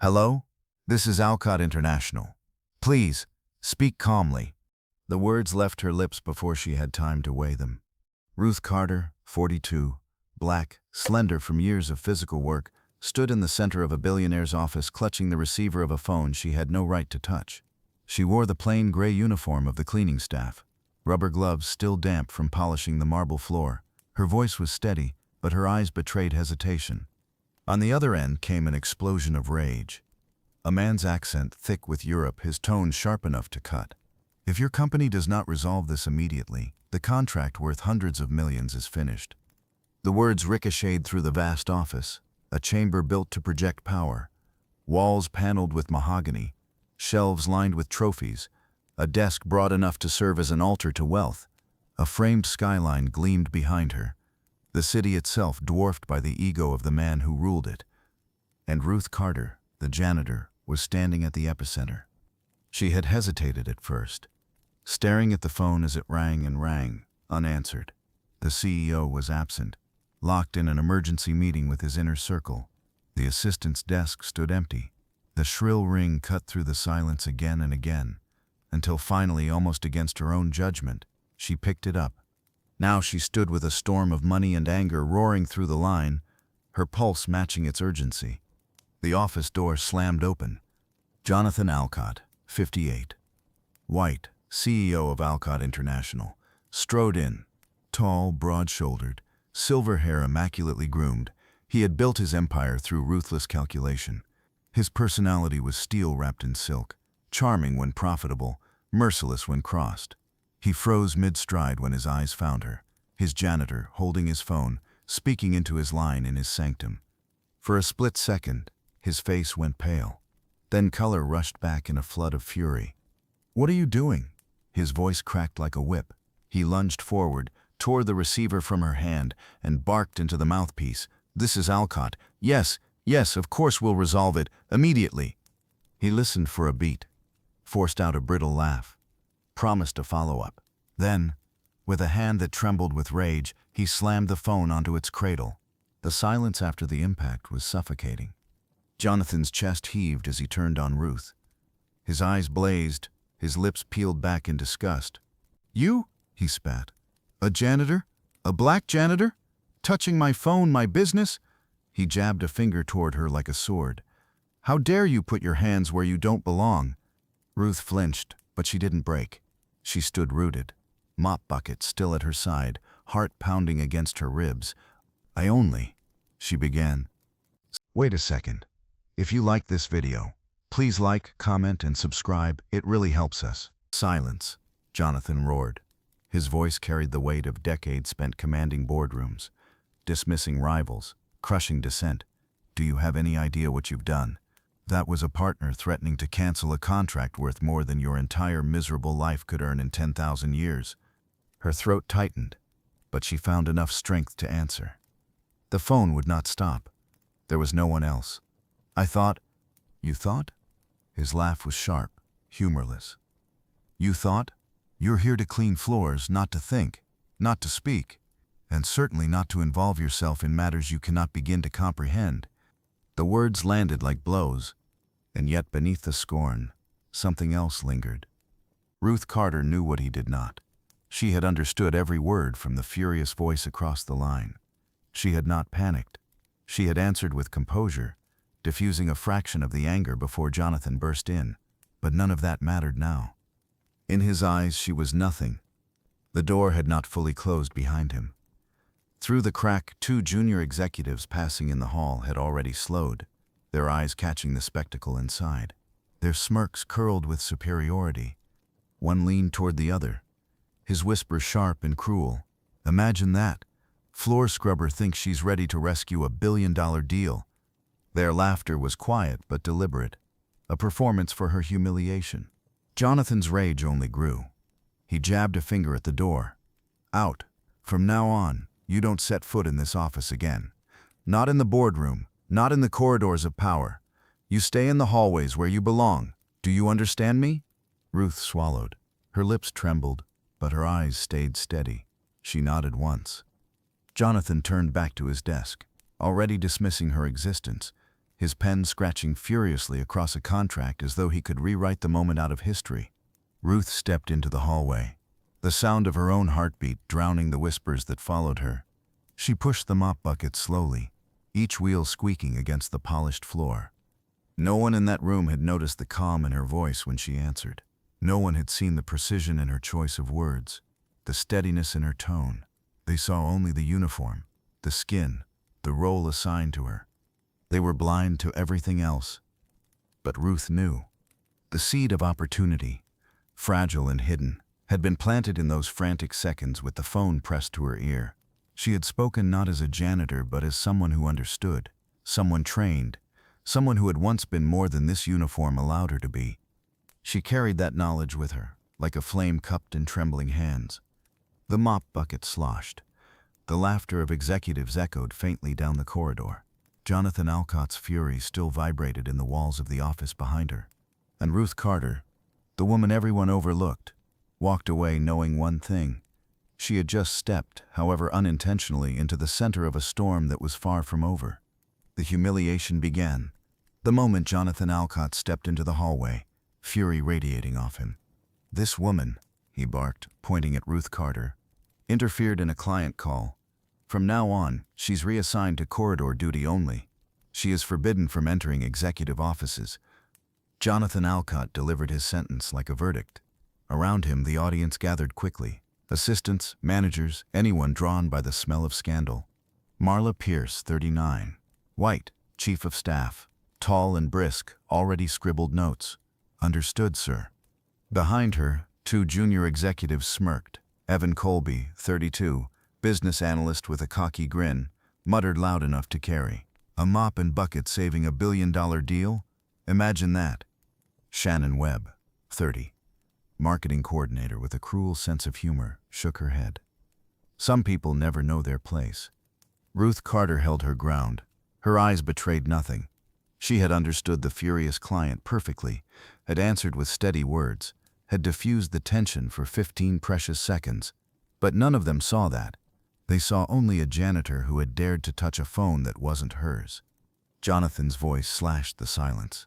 Hello? This is Alcott International. Please, speak calmly. The words left her lips before she had time to weigh them. Ruth Carter, 42, black, slender from years of physical work, stood in the center of a billionaire's office clutching the receiver of a phone she had no right to touch. She wore the plain gray uniform of the cleaning staff, rubber gloves still damp from polishing the marble floor. Her voice was steady, but her eyes betrayed hesitation. On the other end came an explosion of rage. A man's accent thick with Europe, his tone sharp enough to cut. If your company does not resolve this immediately, the contract worth hundreds of millions is finished. The words ricocheted through the vast office, a chamber built to project power. Walls paneled with mahogany, shelves lined with trophies, a desk broad enough to serve as an altar to wealth. A framed skyline gleamed behind her, the city itself dwarfed by the ego of the man who ruled it. And Ruth Carter, the janitor, was standing at the epicenter. She had hesitated at first, staring at the phone as it rang and rang, unanswered. The CEO was absent, locked in an emergency meeting with his inner circle. The assistant's desk stood empty. The shrill ring cut through the silence again and again, until finally, almost against her own judgment, she picked it up. Now she stood with a storm of money and anger roaring through the line, her pulse matching its urgency. The office door slammed open. Jonathan Alcott, 58, white, CEO of Alcott International, strode in. Tall, broad-shouldered, silver hair immaculately groomed, he had built his empire through ruthless calculation. His personality was steel wrapped in silk, charming when profitable, merciless when crossed. He froze mid-stride when his eyes found her, his janitor holding his phone, speaking into his line in his sanctum. For a split second, his face went pale. Then color rushed back in a flood of fury. "What are you doing?" His voice cracked like a whip. He lunged forward, tore the receiver from her hand, and barked into the mouthpiece. "This is Alcott. Yes, of course we'll resolve it, immediately." He listened for a beat, forced out a brittle laugh, promised a follow-up. Then, with a hand that trembled with rage, he slammed the phone onto its cradle. The silence after the impact was suffocating. Jonathan's chest heaved as he turned on Ruth. His eyes blazed, his lips peeled back in disgust. "You?" he spat. "A janitor? A black janitor? Touching my phone, my business?" He jabbed a finger toward her like a sword. "How dare you put your hands where you don't belong?" Ruth flinched, but she didn't break. She stood rooted, mop bucket still at her side, heart pounding against her ribs. She began. "Wait a second. If you like this video, please like, comment, and subscribe. It really helps us." "Silence," Jonathan roared. His voice carried the weight of decades spent commanding boardrooms, dismissing rivals, crushing dissent. "Do you have any idea what you've done? That was a partner threatening to cancel a contract worth more than your entire miserable life could earn in 10,000 years. Her throat tightened, but she found enough strength to answer. The phone would not stop. There was no one else. You thought? His laugh was sharp, humorless. "You thought? You're here to clean floors, not to think, not to speak, and certainly not to involve yourself in matters you cannot begin to comprehend." The words landed like blows, and yet beneath the scorn, something else lingered. Ruth Carter knew what he did not. She had understood every word from the furious voice across the line. She had not panicked. She had answered with composure, diffusing a fraction of the anger before Jonathan burst in. But none of that mattered now. In his eyes, she was nothing. The door had not fully closed behind him. Through the crack, two junior executives passing in the hall had already slowed, their eyes catching the spectacle inside. Their smirks curled with superiority. One leaned toward the other, his whisper sharp and cruel. "Imagine that. Floor scrubber thinks she's ready to rescue $1 billion deal." Their laughter was quiet but deliberate, a performance for her humiliation. Jonathan's rage only grew. He jabbed a finger at the door. "Out. From now on, you don't set foot in this office again. Not in the boardroom, not in the corridors of power. You stay in the hallways where you belong. Do you understand me?" Ruth swallowed. Her lips trembled, but her eyes stayed steady. She nodded once. Jonathan turned back to his desk, already dismissing her existence. his pen scratching furiously across a contract as though he could rewrite the moment out of history. Ruth stepped into the hallway, the sound of her own heartbeat drowning the whispers that followed her. She pushed the mop bucket slowly, each wheel squeaking against the polished floor. No one in that room had noticed the calm in her voice when she answered. No one had seen the precision in her choice of words, the steadiness in her tone. They saw only the uniform, the skin, the role assigned to her. They were blind to everything else. But Ruth knew. The seed of opportunity, fragile and hidden, had been planted in those frantic seconds with the phone pressed to her ear. She had spoken not as a janitor but as someone who understood, someone trained, someone who had once been more than this uniform allowed her to be. She carried that knowledge with her, like a flame cupped in trembling hands. The mop bucket sloshed. The laughter of executives echoed faintly down the corridor. Jonathan Alcott's fury still vibrated in the walls of the office behind her. And Ruth Carter, the woman everyone overlooked, walked away knowing one thing. She had just stepped, however unintentionally, into the center of a storm that was far from over. The humiliation began. The moment Jonathan Alcott stepped into the hallway, fury radiating off him. "This woman," he barked, pointing at Ruth Carter, "interfered in a client call. From now on, she's reassigned to corridor duty only. She is forbidden from entering executive offices." Jonathan Alcott delivered his sentence like a verdict. Around him, the audience gathered quickly. Assistants, managers, anyone drawn by the smell of scandal. Marla Pierce, 39. White, chief of staff. Tall and brisk, already scribbled notes. "Understood, sir." Behind her, two junior executives smirked. Evan Colby, 32, business analyst with a cocky grin, muttered loud enough to carry. "A mop and bucket saving $1 billion deal? Imagine that." Shannon Webb, 30, marketing coordinator with a cruel sense of humor, shook her head. Some people never know their place. Ruth Carter held her ground. Her eyes betrayed nothing. She had understood the furious client perfectly, had answered with steady words, had diffused the tension for 15 precious seconds. But none of them saw that. They saw only a janitor who had dared to touch a phone that wasn't hers. Jonathan's voice slashed the silence.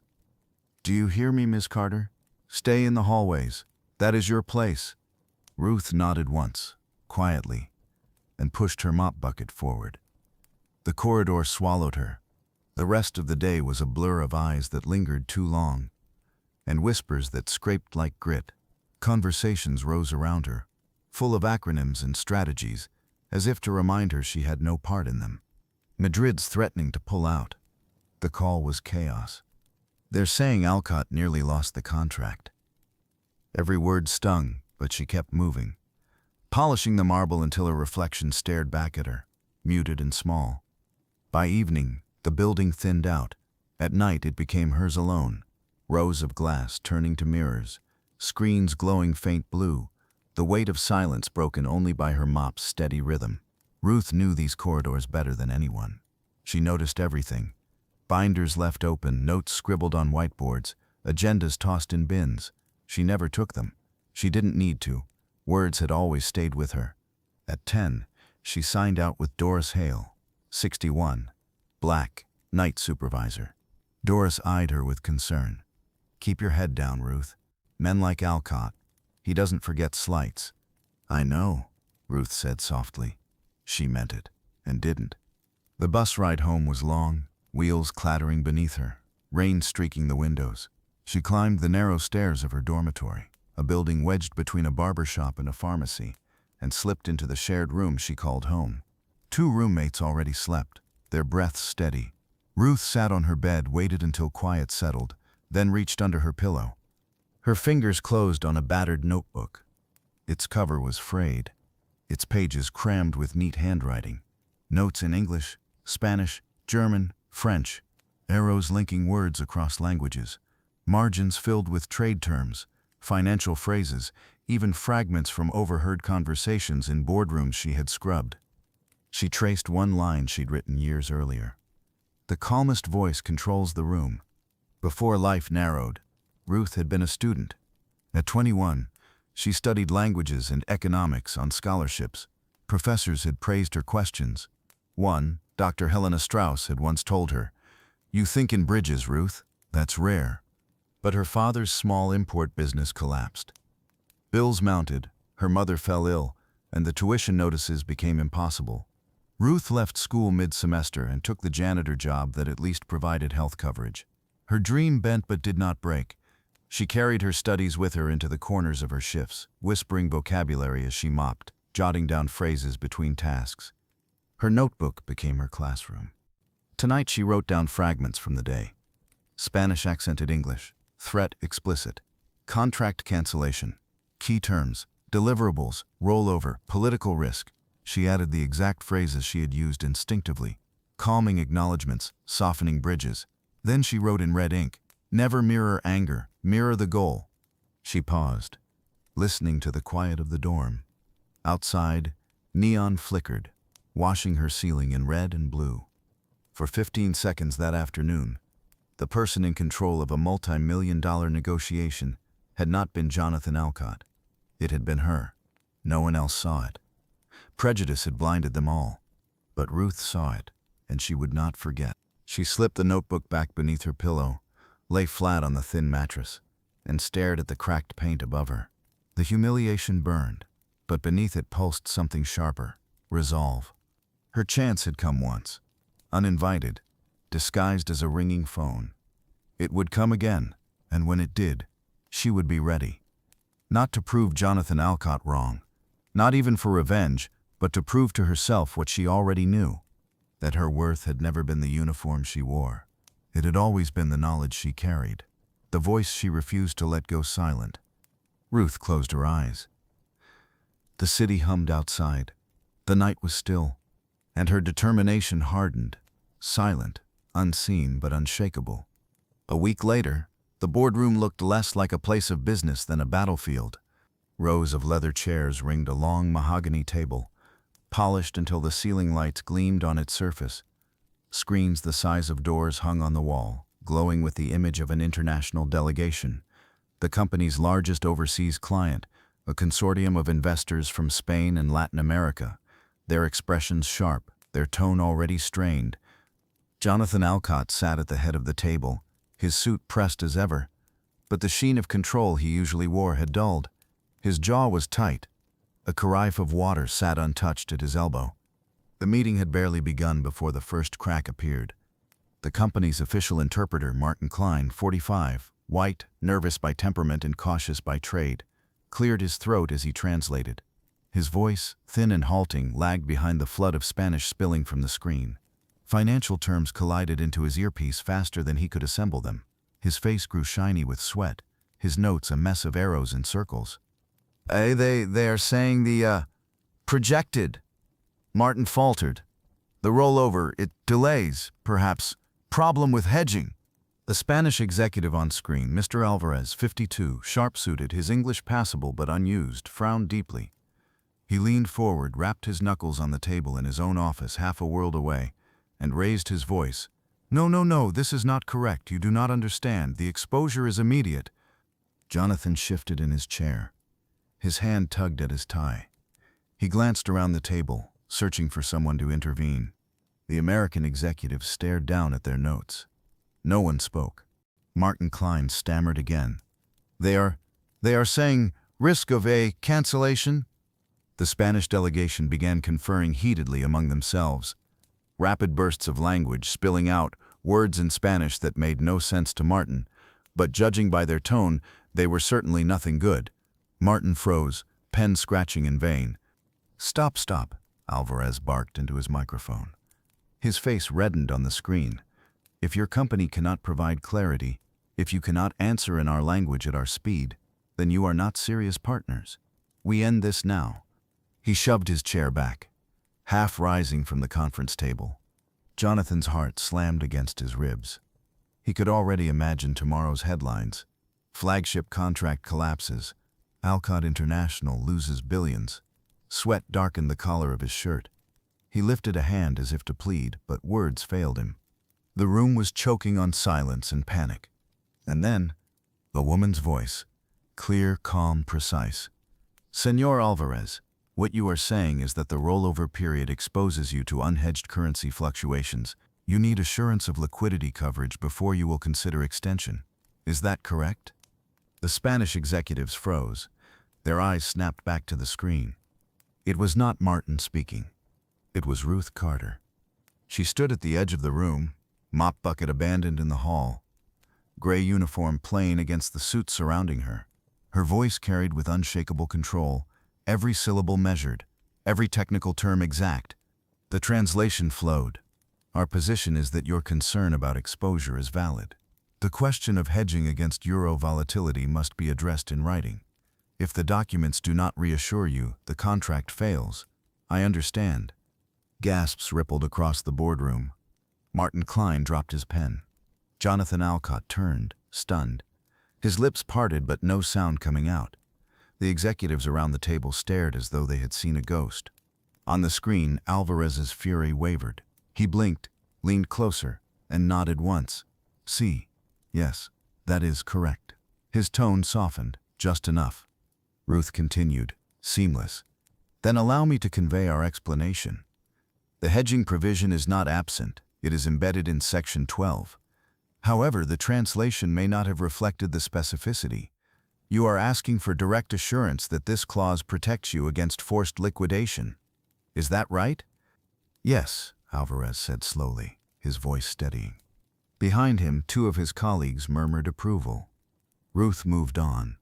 "Do you hear me, Miss Carter? Stay in the hallways. That is your place." Ruth nodded once, quietly, and pushed her mop bucket forward. The corridor swallowed her. The rest of the day was a blur of eyes that lingered too long, and whispers that scraped like grit. Conversations rose around her, full of acronyms and strategies, as if to remind her she had no part in them. Madrid's threatening to pull out. The call was chaos. They're saying Alcott nearly lost the contract. Every word stung, but she kept moving, polishing the marble until her reflection stared back at her, muted and small. By evening, the building thinned out. At night, it became hers alone. Rows of glass turning to mirrors, screens glowing faint blue, the weight of silence broken only by her mop's steady rhythm. Ruth knew these corridors better than anyone. She noticed everything. Binders left open, notes scribbled on whiteboards, agendas tossed in bins. She never took them. She didn't need to. Words had always stayed with her. At 10, she signed out with Doris Hale, 61, black, night supervisor. Doris eyed her with concern. "Keep your head down, Ruth. Men like Alcott. He doesn't forget slights." "I know," Ruth said softly. She meant it, and didn't. The bus ride home was long, wheels clattering beneath her, rain streaking the windows. She climbed the narrow stairs of her dormitory, a building wedged between a barber shop and a pharmacy, and slipped into the shared room she called home. Two roommates already slept, their breaths steady. Ruth sat on her bed, waited until quiet settled, then reached under her pillow. Her fingers closed on a battered notebook. Its cover was frayed, its pages crammed with neat handwriting. Notes in English, Spanish, German, French, arrows linking words across languages, margins filled with trade terms, financial phrases, even fragments from overheard conversations in boardrooms she had scrubbed. She traced one line she'd written years earlier. "The calmest voice controls the room." Before life narrowed, Ruth had been a student. At 21, she studied languages and economics on scholarships. Professors had praised her questions. One, Dr. Helena Strauss, had once told her, You think in bridges, Ruth? That's rare. But her father's small import business collapsed. Bills mounted, her mother fell ill, and the tuition notices became impossible. Ruth left school mid-semester and took the janitor job that at least provided health coverage. Her dream bent but did not break. She carried her studies with her into the corners of her shifts, whispering vocabulary as she mopped, jotting down phrases between tasks. Her notebook became her classroom. Tonight she wrote down fragments from the day. Spanish accented English, threat explicit, contract cancellation, key terms, deliverables, rollover, political risk. She added the exact phrases she had used instinctively, calming acknowledgments, softening bridges. Then she wrote in red ink, never mirror anger, mirror the goal. She paused, listening to the quiet of the dorm. Outside, neon flickered, washing her ceiling in red and blue. For 15 seconds that afternoon, the person in control of a multi-million-dollar negotiation had not been Jonathan Alcott. It had been her. No one else saw it. Prejudice had blinded them all. But Ruth saw it, and she would not forget. She slipped the notebook back beneath her pillow, lay flat on the thin mattress, and stared at the cracked paint above her. The humiliation burned, but beneath it pulsed something sharper, resolve. Her chance had come once, uninvited, disguised as a ringing phone. It would come again, and when it did, she would be ready. Not to prove Jonathan Alcott wrong, not even for revenge, but to prove to herself what she already knew, that her worth had never been the uniform she wore. It had always been the knowledge she carried, the voice she refused to let go silent. Ruth closed her eyes. The city hummed outside. The night was still, and her determination hardened, silent, unseen but unshakable. A week later, the boardroom looked less like a place of business than a battlefield. Rows of leather chairs ringed a long mahogany table, polished until the ceiling lights gleamed on its surface. Screens the size of doors hung on the wall, glowing with the image of an international delegation, the company's largest overseas client, a consortium of investors from Spain and Latin America, their expressions sharp, their tone already strained. Jonathan Alcott sat at the head of the table, his suit pressed as ever, but the sheen of control he usually wore had dulled. His jaw was tight. A carafe of water sat untouched at his elbow. The meeting had barely begun before the first crack appeared. The company's official interpreter, Martin Klein, 45, white, nervous by temperament and cautious by trade, cleared his throat as he translated. His voice, thin and halting, lagged behind the flood of Spanish spilling from the screen. Financial terms collided into his earpiece faster than he could assemble them. His face grew shiny with sweat, his notes a mess of arrows and circles. They are saying the, projected. Martin faltered. The rollover, it delays, perhaps. Problem with hedging. The Spanish executive on screen, Mr. Alvarez, 52, sharp-suited, his English passable but unused, frowned deeply. He leaned forward, rapped his knuckles on the table in his own office half a world away, and raised his voice. No, this is not correct. You do not understand. The exposure is immediate. Jonathan shifted in his chair. His hand tugged at his tie. He glanced around the table, searching for someone to intervene. The American executives stared down at their notes. No one spoke. Martin Klein stammered again. They are saying risk of a cancellation? The Spanish delegation began conferring heatedly among themselves. Rapid bursts of language spilling out, words in Spanish that made no sense to Martin, but judging by their tone, they were certainly nothing good. Martin froze, pen scratching in vain. Stop, Alvarez barked into his microphone. His face reddened on the screen. If your company cannot provide clarity, if you cannot answer in our language at our speed, then you are not serious partners. We end this now. He shoved his chair back, half rising from the conference table. Jonathan's heart slammed against his ribs. He could already imagine tomorrow's headlines. Flagship contract collapses. Alcott International loses billions. Sweat darkened the collar of his shirt. He lifted a hand as if to plead, but words failed him. The room was choking on silence and panic. And then, a woman's voice, clear, calm, precise. Senor Alvarez, what you are saying is that the rollover period exposes you to unhedged currency fluctuations. You need assurance of liquidity coverage before you will consider extension. Is that correct? The Spanish executives froze. Their eyes snapped back to the screen. It was not Martin speaking. It was Ruth Carter. She stood at the edge of the room, mop bucket abandoned in the hall, gray uniform plain against the suit surrounding her. Her voice carried with unshakable control, every syllable measured, every technical term exact. The translation flowed. Our position is that your concern about exposure is valid. The question of hedging against euro volatility must be addressed in writing. If the documents do not reassure you, the contract fails. I understand. Gasps rippled across the boardroom. Martin Klein dropped his pen. Jonathan Alcott turned, stunned. His lips parted but no sound coming out. The executives around the table stared as though they had seen a ghost. On the screen, Alvarez's fury wavered. He blinked, leaned closer, and nodded once. See. Yes, that is correct. His tone softened, just enough. Ruth continued, seamless. Then allow me to convey our explanation. The hedging provision is not absent. It is embedded in Section 12. However, the translation may not have reflected the specificity. You are asking for direct assurance that this clause protects you against forced liquidation. Is that right? Yes, Alvarez said slowly, his voice steadying. Behind him, two of his colleagues murmured approval. Ruth moved on,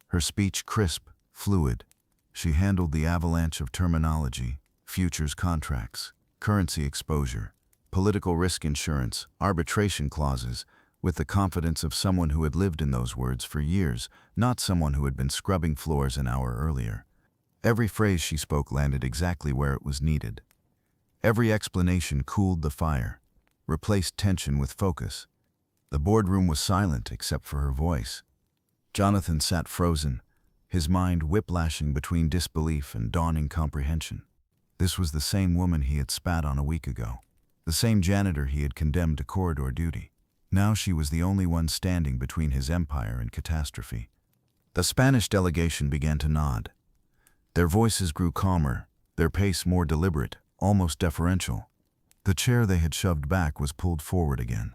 her speech crisp, fluid. She handled the avalanche of terminology, futures contracts, currency exposure, political risk insurance, arbitration clauses, with the confidence of someone who had lived in those words for years, not someone who had been scrubbing floors an hour earlier. Every phrase she spoke landed exactly where it was needed. Every explanation cooled the fire, replaced tension with focus. The boardroom was silent except for her voice. Jonathan sat frozen, his mind whiplashing between disbelief and dawning comprehension. This was the same woman he had spat on a week ago, the same janitor he had condemned to corridor duty. Now she was the only one standing between his empire and catastrophe. The Spanish delegation began to nod. Their voices grew calmer, their pace more deliberate, almost deferential. The chair they had shoved back was pulled forward again.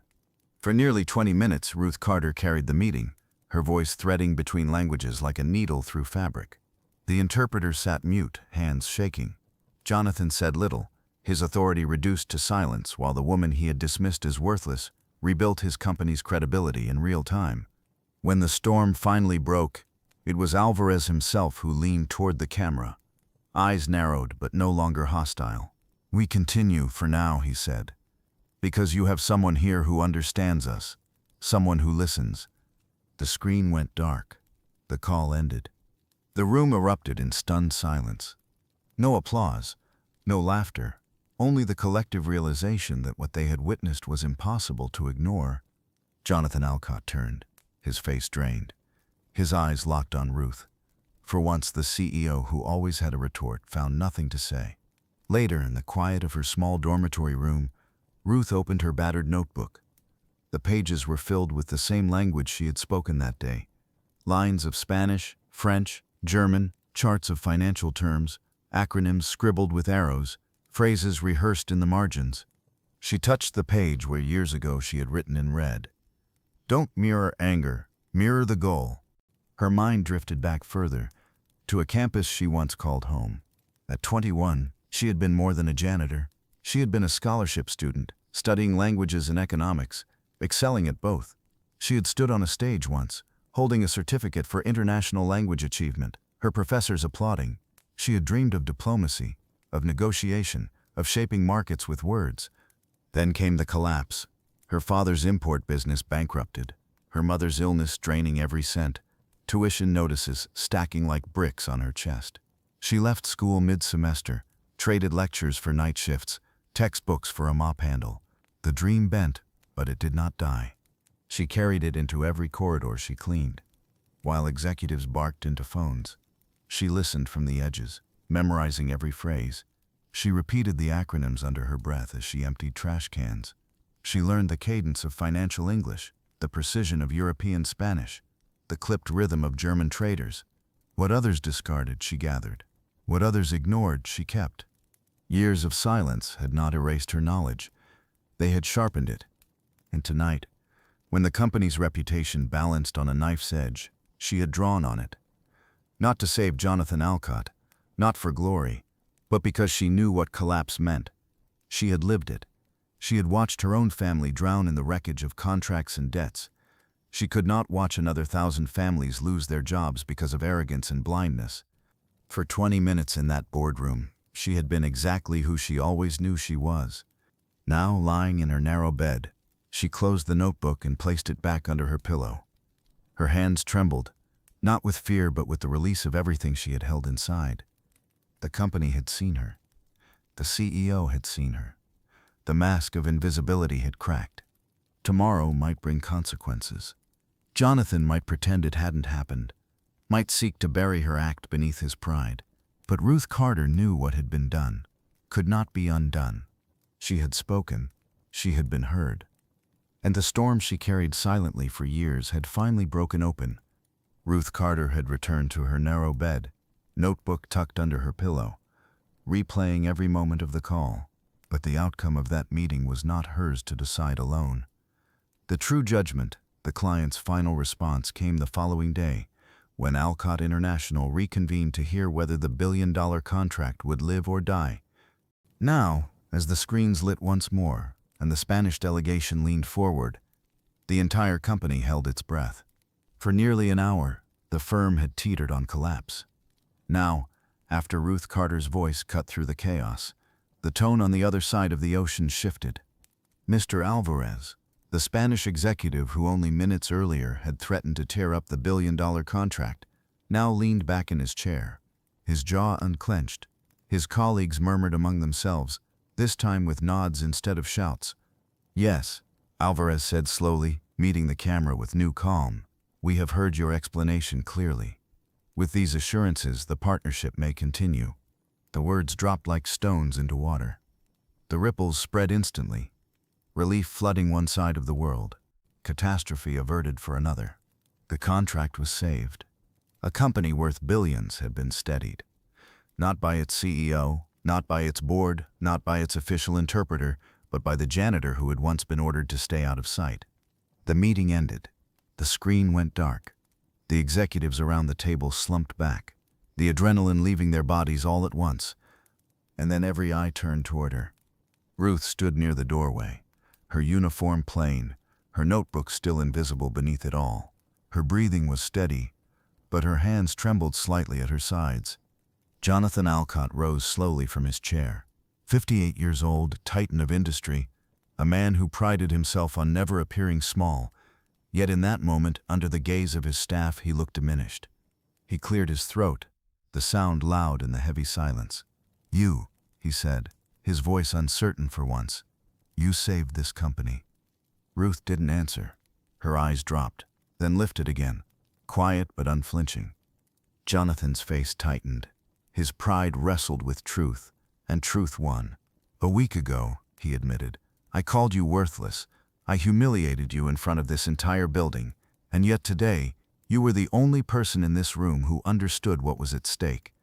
For nearly 20 minutes, Ruth Carter carried the meeting, her voice threading between languages like a needle through fabric. The interpreter sat mute, hands shaking. Jonathan said little, his authority reduced to silence while the woman he had dismissed as worthless rebuilt his company's credibility in real time. When the storm finally broke, it was Alvarez himself who leaned toward the camera, eyes narrowed but no longer hostile. We continue for now, he said, because you have someone here who understands us, someone who listens. The screen went dark. The call ended. The room erupted in stunned silence. No applause, no laughter, only the collective realization that what they had witnessed was impossible to ignore. Jonathan Alcott turned, his face drained. His eyes locked on Ruth. For once, the CEO, who always had a retort, found nothing to say. Later, in the quiet of her small dormitory room, Ruth opened her battered notebook. The pages were filled with the same language she had spoken that day. Lines of Spanish, French, German, charts of financial terms, acronyms scribbled with arrows, phrases rehearsed in the margins. She touched the page where years ago she had written in red, "Don't mirror anger, mirror the goal." Her mind drifted back further, to a campus she once called home. At 21, she had been more than a janitor. She had been a scholarship student, studying languages and economics, excelling at both. She had stood on a stage once, holding a certificate for international language achievement, her professors applauding. She had dreamed of diplomacy, of negotiation, of shaping markets with words. Then came the collapse. Her father's import business bankrupted, her mother's illness draining every cent, tuition notices stacking like bricks on her chest. She left school mid-semester, traded lectures for night shifts, textbooks for a mop handle. The dream bent, but it did not die. She carried it into every corridor she cleaned. While executives barked into phones, she listened from the edges, memorizing every phrase. She repeated the acronyms under her breath as she emptied trash cans. She learned the cadence of financial English, the precision of European Spanish, the clipped rhythm of German traders. What others discarded, she gathered. What others ignored, she kept. Years of silence had not erased her knowledge. They had sharpened it. And tonight, when the company's reputation balanced on a knife's edge, she had drawn on it. Not to save Jonathan Alcott, not for glory, but because she knew what collapse meant. She had lived it. She had watched her own family drown in the wreckage of contracts and debts. She could not watch another 1,000 families lose their jobs because of arrogance and blindness. For 20 minutes in that boardroom, she had been exactly who she always knew she was. Now, lying in her narrow bed, she closed the notebook and placed it back under her pillow. Her hands trembled, not with fear but with the release of everything she had held inside. The company had seen her. The CEO had seen her. The mask of invisibility had cracked. Tomorrow might bring consequences. Jonathan might pretend it hadn't happened, might seek to bury her act beneath his pride. But Ruth Carter knew what had been done could not be undone. She had spoken. She had been heard. And the storm she carried silently for years had finally broken open. Ruth Carter had returned to her narrow bed, notebook tucked under her pillow, replaying every moment of the call. But the outcome of that meeting was not hers to decide alone. The true judgment, the client's final response, came the following day, when Alcott International reconvened to hear whether the billion-dollar contract would live or die. Now, as the screens lit once more, and the Spanish delegation leaned forward, the entire company held its breath. For nearly an hour, the firm had teetered on collapse. Now, after Ruth Carter's voice cut through the chaos, the tone on the other side of the ocean shifted. Mr. Alvarez, the Spanish executive who only minutes earlier had threatened to tear up the billion-dollar contract, now leaned back in his chair, his jaw unclenched. His colleagues murmured among themselves, this time with nods instead of shouts. "Yes," Alvarez said slowly, meeting the camera with new calm. "We have heard your explanation clearly. With these assurances, the partnership may continue." The words dropped like stones into water. The ripples spread instantly, relief flooding one side of the world, catastrophe averted for another. The contract was saved. A company worth billions had been steadied. Not by its CEO, not by its board, not by its official interpreter, but by the janitor who had once been ordered to stay out of sight. The meeting ended. The screen went dark. The executives around the table slumped back, the adrenaline leaving their bodies all at once. And then every eye turned toward her. Ruth stood near the doorway, her uniform plain, her notebook still invisible beneath it all. Her breathing was steady, but her hands trembled slightly at her sides. Jonathan Alcott rose slowly from his chair. 58 years old, titan of industry, a man who prided himself on never appearing small. Yet in that moment, under the gaze of his staff, he looked diminished. He cleared his throat, the sound loud in the heavy silence. "You," he said, his voice uncertain for once. "You saved this company." Ruth didn't answer. Her eyes dropped, then lifted again, quiet but unflinching. Jonathan's face tightened. His pride wrestled with truth, and truth won. "A week ago," he admitted, "I called you worthless. I humiliated you in front of this entire building, and yet today, you were the only person in this room who understood what was at stake."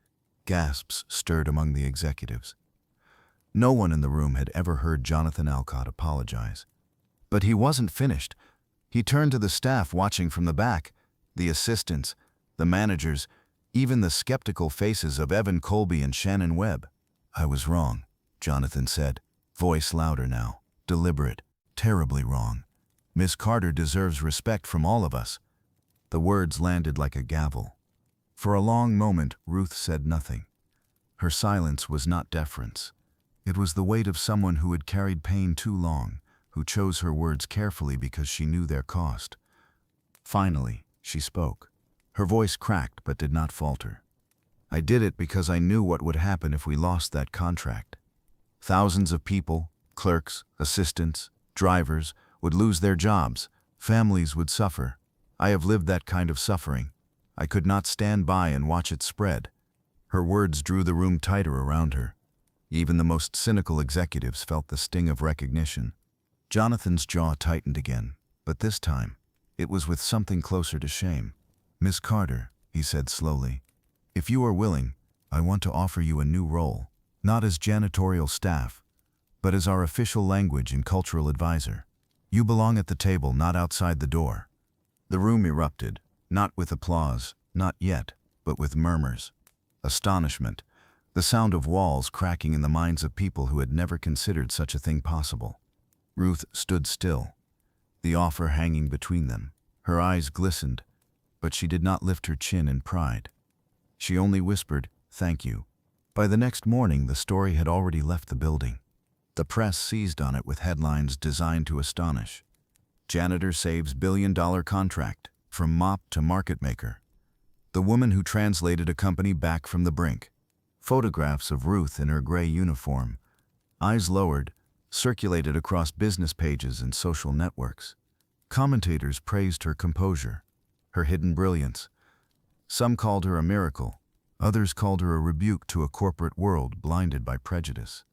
Gasps stirred among the executives. No one in the room had ever heard Jonathan Alcott apologize. But he wasn't finished. He turned to the staff watching from the back, the assistants, the managers, even the skeptical faces of Evan Colby and Shannon Webb. "I was wrong," Jonathan said, voice louder now, deliberate, terribly wrong. "Miss Carter deserves respect from all of us." The words landed like a gavel. For a long moment, Ruth said nothing. Her silence was not deference. It was the weight of someone who had carried pain too long, who chose her words carefully because she knew their cost. Finally, she spoke. Her voice cracked but did not falter. "I did it because I knew what would happen if we lost that contract. Thousands of people, clerks, assistants, drivers, would lose their jobs. Families would suffer. I have lived that kind of suffering. I could not stand by and watch it spread." Her words drew the room tighter around her. Even the most cynical executives felt the sting of recognition. Jonathan's jaw tightened again, but this time, it was with something closer to shame. "Miss Carter," he said slowly, "if you are willing, I want to offer you a new role, not as janitorial staff, but as our official language and cultural advisor. You belong at the table, not outside the door. The room erupted, not with applause, not yet, but with murmurs. Astonishment, the sound of walls cracking in the minds of people who had never considered such a thing possible. Ruth stood still, the offer hanging between them. Her eyes glistened, but she did not lift her chin in pride. She only whispered, "Thank you." By the next morning, the story had already left the building. The press seized on it with headlines designed to astonish. Janitor saves billion-dollar contract, from mop to market maker. The woman who translated a company back from the brink. Photographs of Ruth in her gray uniform, eyes lowered, circulated across business pages and social networks. Commentators praised her composure, her hidden brilliance. Some called her a miracle. Others called her a rebuke to a corporate world blinded by prejudice.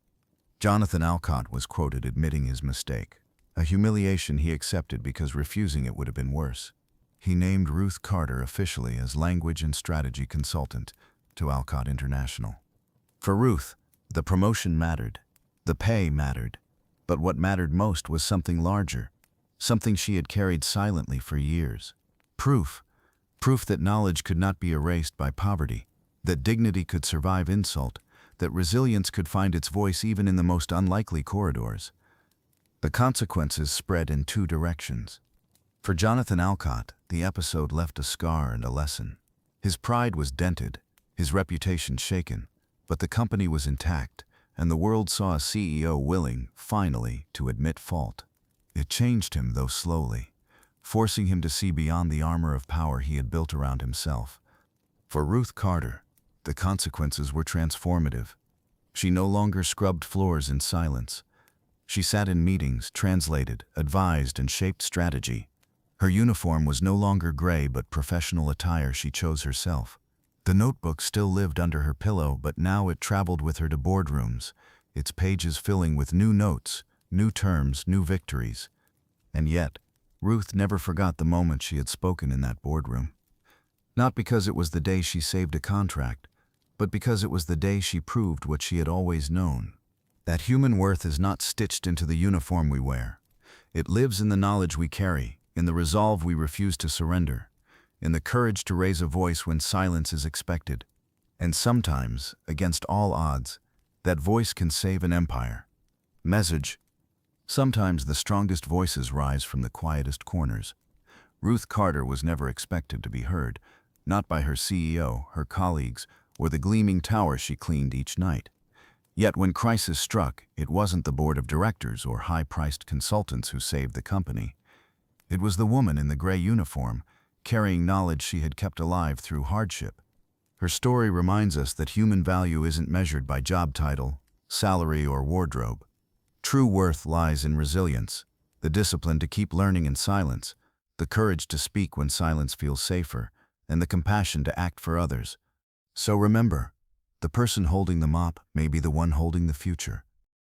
Jonathan Alcott was quoted admitting his mistake, a humiliation he accepted because refusing it would have been worse. He named Ruth Carter officially as language and strategy consultant to Alcott International. For Ruth, the promotion mattered, the pay mattered, but what mattered most was something larger, something she had carried silently for years. Proof that knowledge could not be erased by poverty, that dignity could survive insult, that resilience could find its voice even in the most unlikely corridors. The consequences spread in two directions. For Jonathan Alcott, the episode left a scar and a lesson. His pride was dented, his reputation shaken, but the company was intact, and the world saw a CEO willing, finally, to admit fault. It changed him, though slowly, forcing him to see beyond the armor of power he had built around himself. For Ruth Carter, the consequences were transformative. She no longer scrubbed floors in silence. She sat in meetings, translated, advised, and shaped strategy. Her uniform was no longer gray but professional attire she chose herself. The notebook still lived under her pillow, but now it traveled with her to boardrooms, its pages filling with new notes, new terms, new victories. And yet, Ruth never forgot the moment she had spoken in that boardroom. Not because it was the day she saved a contract, but because it was the day she proved what she had always known, that human worth is not stitched into the uniform we wear. It lives in the knowledge we carry, in the resolve we refuse to surrender, in the courage to raise a voice when silence is expected. And sometimes, against all odds, that voice can save an empire. Message. Sometimes the strongest voices rise from the quietest corners. Ruth Carter was never expected to be heard, not by her CEO, her colleagues, or the gleaming tower she cleaned each night. Yet when crisis struck, it wasn't the board of directors or high-priced consultants who saved the company. It was the woman in the gray uniform, carrying knowledge she had kept alive through hardship. Her story reminds us that human value isn't measured by job title, salary, or wardrobe. True worth lies in resilience, the discipline to keep learning in silence, the courage to speak when silence feels safer, and the compassion to act for others. So remember, the person holding the mop may be the one holding the future.